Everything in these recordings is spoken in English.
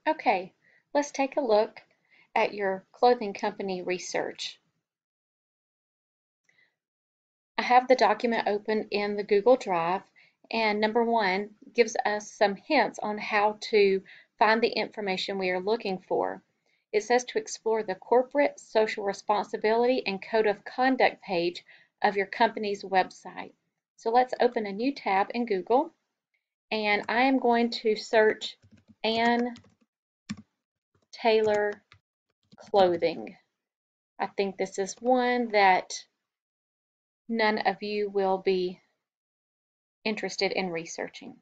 Okay, let's take a look at your clothing company research. I have the document open in the Google Drive, and number one gives us some hints on how to find the information we are looking for. It says to explore the corporate social responsibility and code of conduct page of your company's website. So let's open a new tab in Google, and I am going to search Ann Taylor clothing. I think this is one that none of you will be interested in researching.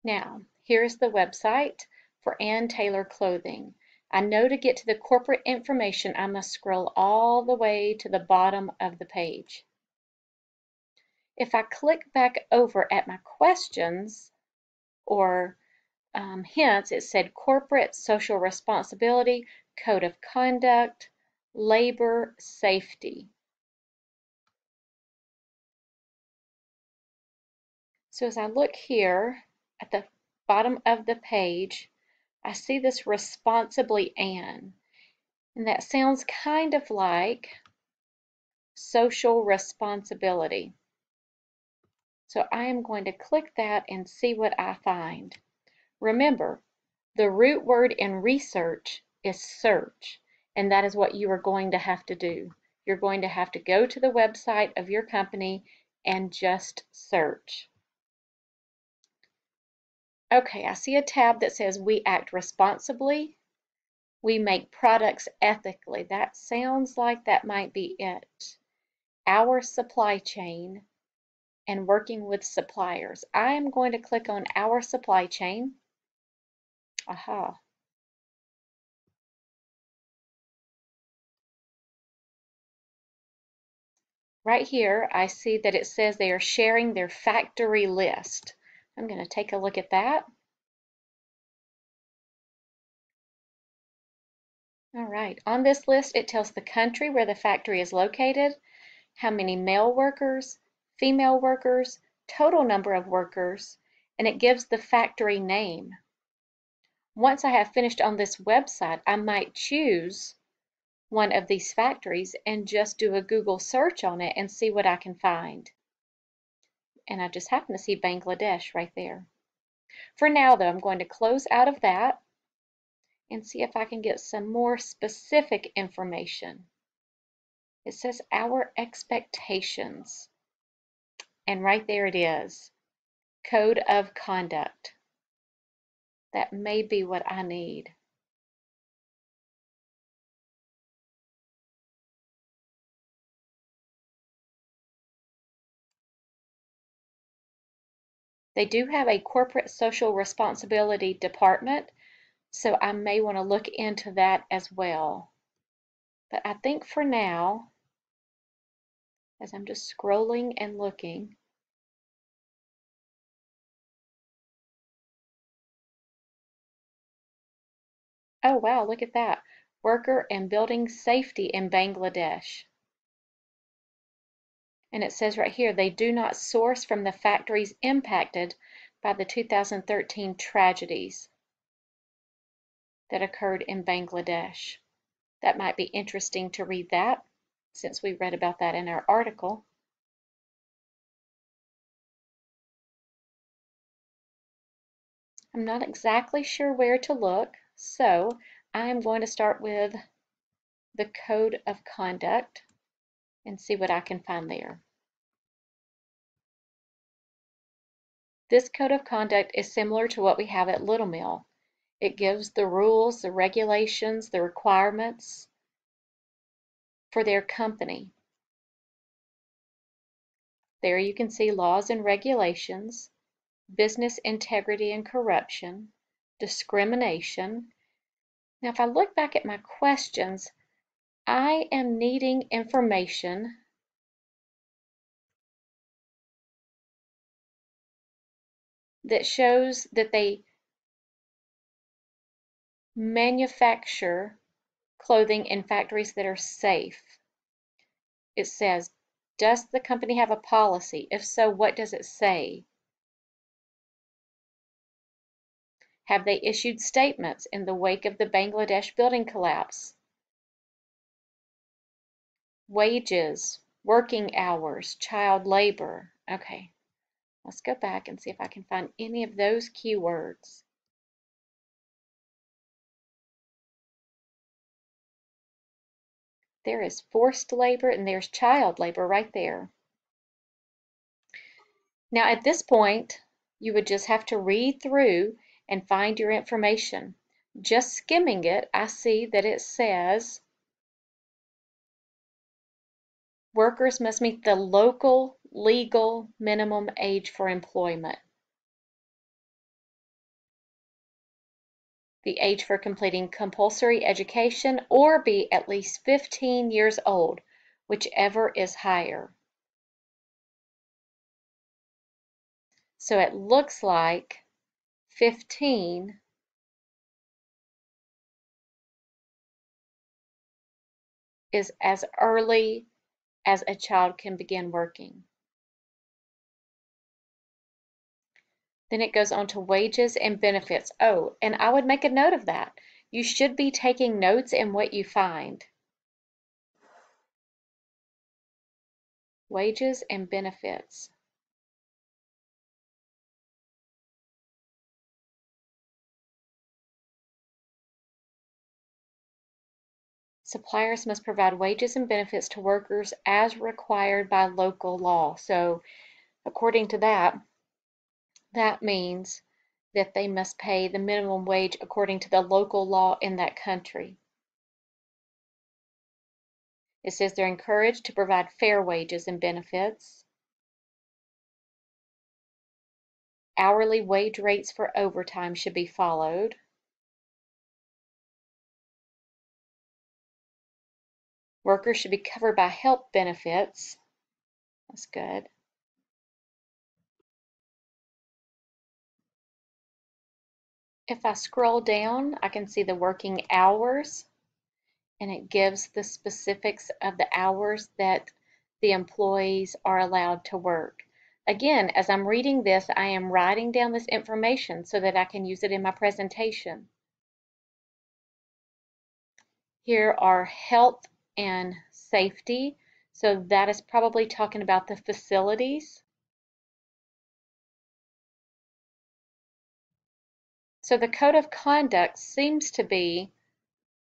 Now, here's the website for Ann Taylor Clothing. I know to get to the corporate information, I must scroll all the way to the bottom of the page. If I click back over at my questions or hints, it said corporate social responsibility, code of conduct, labor safety. So as I look here at the bottom of the page, I see this responsibly Ann, and that sounds kind of like social responsibility. So I am going to click that and see what I find. Remember, the root word in research is search, and that is what you are going to have to do. You're going to have to go to the website of your company and just search. Okay, I see a tab that says we act responsibly. We make products ethically. That sounds like that might be it. Our supply chain and working with suppliers. I am going to click on our supply chain. Aha. Right here, I see that it says they are sharing their factory list. I'm going to take a look at that. All right, on this list, it tells the country where the factory is located, how many male workers, female workers, total number of workers, and it gives the factory name. Once I have finished on this website, I might choose one of these factories and just do a Google search on it and see what I can find. And I just happen to see Bangladesh right there. For now, though, I'm going to close out of that and see if I can get some more specific information. It says our expectations, and right there it is, code of conduct. That may be what I need. They do have a corporate social responsibility department, so I may want to look into that as well. But I think for now, as I'm just scrolling and looking, oh wow, look at that. Worker and building safety in Bangladesh. And it says right here, they do not source from the factories impacted by the 2013 tragedies that occurred in Bangladesh. That might be interesting to read that, since we read about that in our article. I'm not exactly sure where to look, so I'm going to start with the code of conduct and see what I can find there. This code of conduct is similar to what we have at Little Mill. It gives the rules, the regulations, the requirements for their company. There you can see laws and regulations, business integrity and corruption, discrimination. Now, if I look back at my questions, I am needing information that shows that they manufacture clothing in factories that are safe. It says, does the company have a policy? If so, what does it say? Have they issued statements in the wake of the Bangladesh building collapse? Wages, working hours, child labor. Okay, let's go back and see if I can find any of those keywords. There is forced labor and there's child labor right there. Now at this point, you would just have to read through and find your information. Just skimming it, I see that it says workers must meet the local legal minimum age for employment. The age for completing compulsory education or be at least 15 years old, whichever is higher. So it looks like 15 is as early as a child can begin working. Then it goes on to wages and benefits. Oh, and I would make a note of that. You should be taking notes in what you find. Wages and benefits. Suppliers must provide wages and benefits to workers as required by local law. So according to that, that means that they must pay the minimum wage according to the local law in that country. It says they're encouraged to provide fair wages and benefits. Hourly wage rates for overtime should be followed. Workers should be covered by health benefits. That's good. If I scroll down, I can see the working hours, and it gives the specifics of the hours that the employees are allowed to work. Again, as I'm reading this, I am writing down this information so that I can use it in my presentation. Here are health and safety. So that is probably talking about the facilities. So the code of conduct seems to be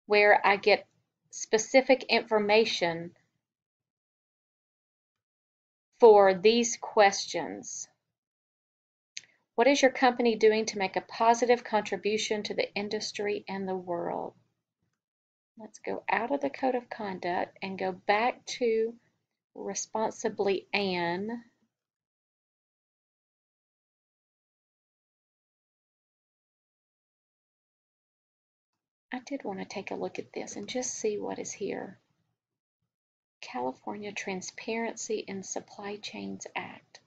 where I get specific information for these questions. What is your company doing to make a positive contribution to the industry and the world? Let's go out of the code of conduct and go back to Responsibly Ann. I did want to take a look at this and just see what is here. California Transparency in Supply Chains Act.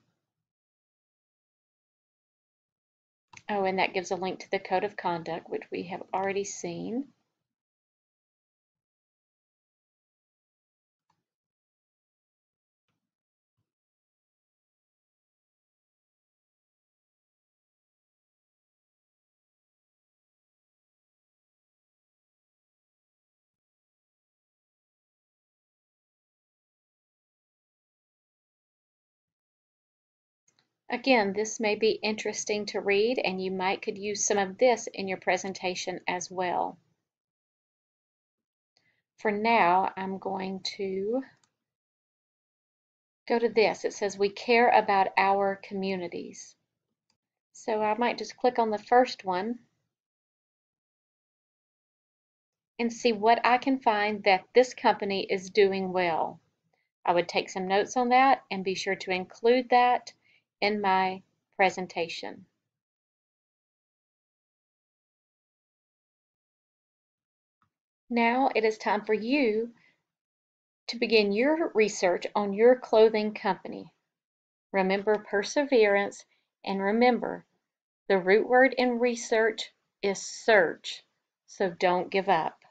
Oh, and that gives a link to the Code of Conduct, which we have already seen. Again, this may be interesting to read, and you might could use some of this in your presentation as well. For now, I'm going to go to this. It says we care about our communities. So I might just click on the first one and see what I can find that this company is doing well. I would take some notes on that and be sure to include that in my presentation. Now it is time for you to begin your research on your clothing company. Remember perseverance, and remember the root word in research is search, so don't give up.